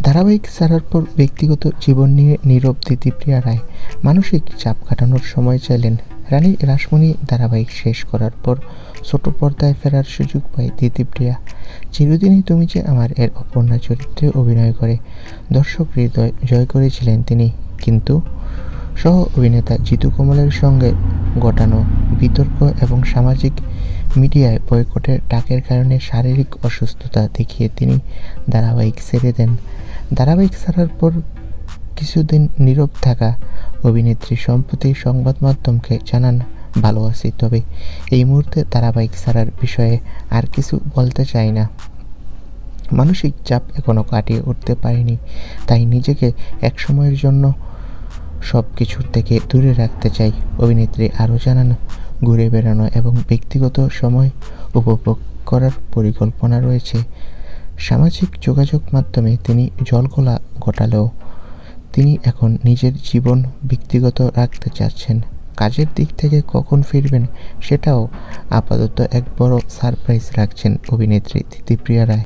ধারাবাহিক ছাড়ার পর ব্যক্তিগত জীবন নিয়ে নীরব দিতিপ্রিয়া রায় মানসিক চাপ কাটানোর সময় চাইলেন। রানী রাসমণি ধারাবাহিক শেষ করার পর ছোট পর্দায় ফেরার সুযোগ পায় দিতিপ্রিয়া। চিরদিনই তুমি যে আমার এর অপর্ণা চরিত্রে অভিনয় করে দর্শক হৃদয় জয় করেছিলেন তিনি। কিন্তু সহ অভিনেতা জিতু কমলের সঙ্গে ঘটানো বিতর্ক এবং সামাজিক মিডিয়ায় বয়কটের ডাকের কারণে শারীরিক অসুস্থতা দেখিয়ে তিনি ধারাবাহিক ছেড়ে দেন। ধারাবাহিক ছাড়ার পর কিছুদিন নীরব থাকা অভিনেত্রী সম্প্রতি সংবাদ মাধ্যমকে জানান, ভালো আছি, তবে এই মুহূর্তে ধারাবাহিক ছাড়ার বিষয়ে আর কিছু বলতে চাই না। মানসিক চাপ এখনও কাটিয়ে উঠতে পারিনি, তাই নিজেকে এক সময়ের জন্য সব কিছুর থেকে দূরে রাখতে চাই। অভিনেত্রী আরও জানান, ঘুরে বেড়ানো এবং ব্যক্তিগত সময় উপভোগ করার পরিকল্পনা রয়েছে। সামাজিক যোগাযোগ মাধ্যমে তিনি জলঘোলা ঘটালেও তিনি এখন নিজের জীবন ব্যক্তিগত রাখতে চাচ্ছেন। কাজের দিক থেকে কখন ফিরবেন সেটাও আপাতত এক বড় সারপ্রাইজ রাখছেন অভিনেত্রী দিতিপ্রিয়া রায়।